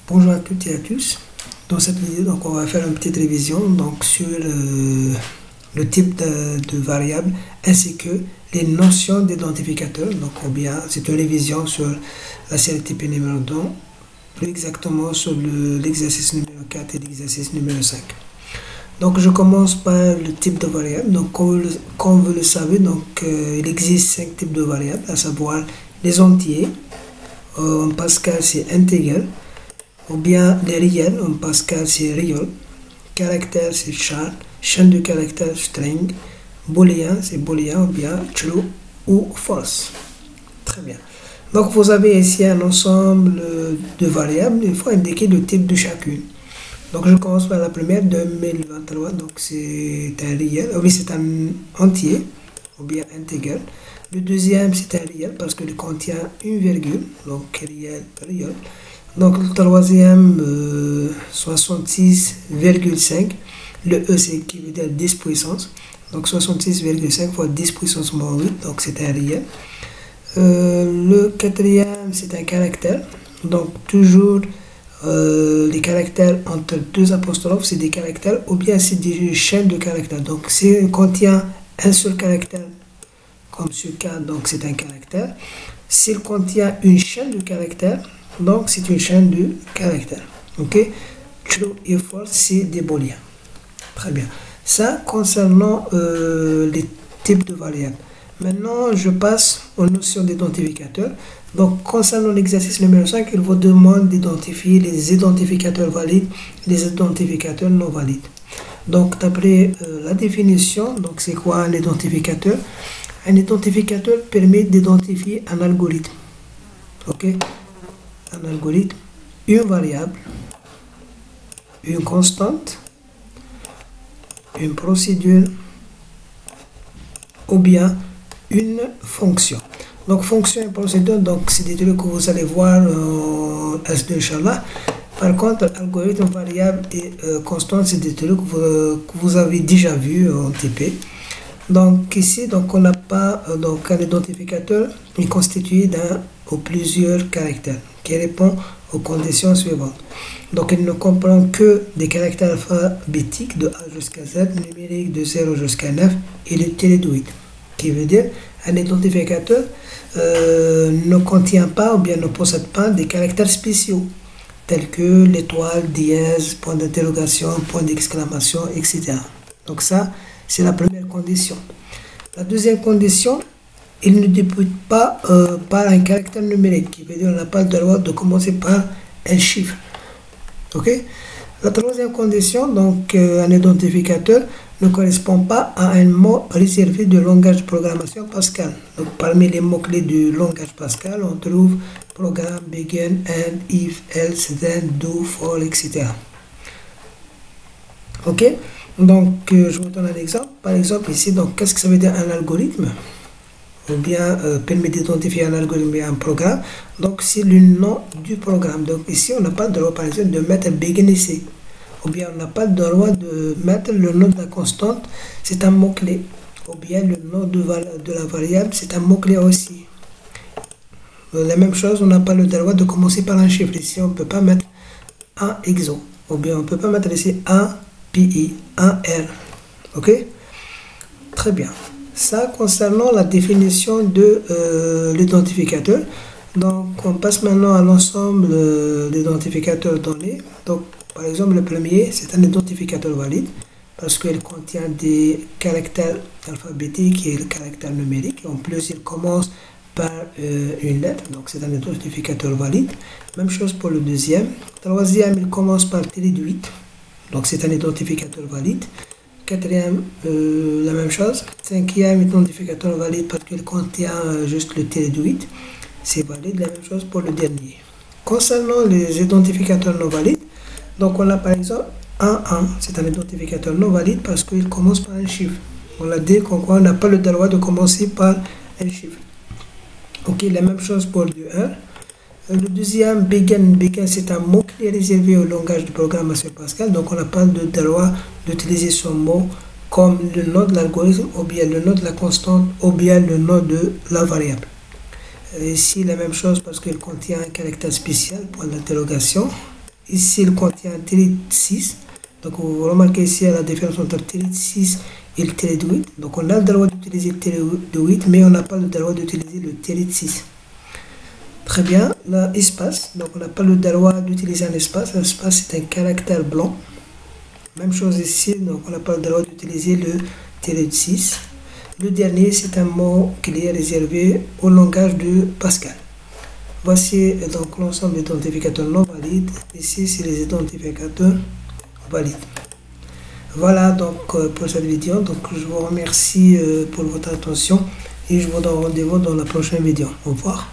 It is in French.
Bonjour à toutes et à tous. Dans cette vidéo, donc, on va faire une petite révision donc, sur le type de variable ainsi que les notions d'identificateur. Donc, ou bien c'est une révision sur la série type numéro 2, plus exactement sur l'exercice numéro 4 et l'exercice numéro 5. Donc, je commence par le type de variable. Donc, comme vous le savez, donc, il existe 5 types de variables, à savoir les entiers. En Pascal, c'est intégral. Ou bien les réels, en Pascal c'est real, caractère c'est char, chaîne de caractère string, booléen c'est booléen, ou bien true ou false. Très bien. Donc vous avez ici un ensemble de variables, il faut indiquer le type de chacune. Donc je commence par la première, 2023, donc c'est un réel, oui c'est un entier, ou bien intégral. Le deuxième c'est un réel parce qu'il contient une virgule, donc réel, réel. Donc le troisième, 66,5. Le E, c'est qui veut dire 10 puissance. Donc 66,5 fois 10 puissance moins 8. Donc c'est un réel. Le quatrième, c'est un caractère. Donc toujours les caractères entre deux apostrophes, c'est des caractères ou bien c'est des chaînes de caractères. Donc s'il contient un seul caractère, comme ce cas, donc c'est un caractère. S'il contient une chaîne de caractères, donc c'est une chaîne de caractères. Ok, true et false, c'est des booléens. Très bien. Ça concernant les types de variables. Maintenant, je passe aux notions d'identificateur. Donc, concernant l'exercice numéro 5, il vous demande d'identifier les identificateurs valides et les identificateurs non valides. Donc, d'après la définition, donc c'est quoi un identificateur? Un identificateur permet d'identifier un algorithme. Ok, un algorithme, une variable, une constante, une procédure ou bien une fonction. Donc fonction et procédure, donc c'est des trucs que vous allez voir en S2 Inch'Allah. Par contre, algorithme, variable et constante, c'est des trucs que vous avez déjà vu en TP. Donc ici, donc on n'a pas donc un identificateur est constitué d'un ou plusieurs caractères qui répond aux conditions suivantes. Donc il ne comprend que des caractères alphabétiques de A jusqu'à Z, numériques de 0 jusqu'à 9 et le tiré de 8. Qui veut dire un identificateur ne contient pas ou bien ne possède pas des caractères spéciaux tels que l'étoile, dièse, point d'interrogation, point d'exclamation, etc. Donc ça, c'est la première condition. La deuxième condition, il ne débute pas par un caractère numérique, qui veut dire qu'on n'a pas le droit de commencer par un chiffre. Ok. La troisième condition, donc un identificateur ne correspond pas à un mot réservé du langage de programmation Pascal. Donc parmi les mots-clés du langage Pascal, on trouve programme, begin, end, if, else, then, do, for, etc. Ok. Donc je vous donne un exemple. Par exemple ici, donc qu'est-ce que ça veut dire un algorithme? Ou bien permet d'identifier un algorithme et un programme. Donc c'est le nom du programme. Donc ici on n'a pas le droit par exemple de mettre begin ici. Ou bien on n'a pas le droit de mettre le nom de la constante, c'est un mot-clé. Ou bien le nom de la variable, c'est un mot-clé aussi. La même chose, on n'a pas le droit de commencer par un chiffre. Ici on ne peut pas mettre un exo. Ou bien on ne peut pas mettre ici un PI, un R. Ok? Très bien. Ça concernant la définition de l'identificateur. Donc on passe maintenant à l'ensemble d'identificateurs donnés. Donc par exemple le premier c'est un identificateur valide parce qu'il contient des caractères alphabétiques et le caractère numérique. En plus il commence par une lettre, donc c'est un identificateur valide. Même chose pour le deuxième. Troisième, il commence par tiré de 8, donc c'est un identificateur valide. Quatrième, la même chose. Cinquième, identificateur valide parce qu'il contient juste le tiré de 8. C'est valide. La même chose pour le dernier. Concernant les identificateurs non valides, donc on a par exemple 1, c'est un identificateur non valide parce qu'il commence par un chiffre. On l'a dit qu'on n'a pas le droit de commencer par un chiffre. Ok, la même chose pour le 1. Le deuxième, begin, c'est un mot-clé réservé au langage de programmation Pascal. Donc, on n'a pas le droit d'utiliser ce mot comme le nom de l'algorithme, ou bien le nom de la constante, ou bien le nom de la variable. Ici, la même chose parce qu'il contient un caractère spécial, point d'interrogation. ici il contient un tiret 6. Donc vous remarquez ici la différence entre le tiret 6 et le tiret de 8. Donc on a le droit d'utiliser le tiret de 8, mais on n'a pas le droit d'utiliser le tiret de 6. Très bien, l'espace. Donc on n'a pas le droit d'utiliser un espace. L'espace c'est un caractère blanc. Même chose ici, donc on n'a pas le droit d'utiliser le tiret de 6. Le dernier, c'est un mot clé réservé au langage de Pascal. Voici donc l'ensemble des identificateurs non valides. Ici, c'est les identificateurs valides. Voilà donc pour cette vidéo. Donc je vous remercie pour votre attention et je vous donne rendez-vous dans la prochaine vidéo. Au revoir.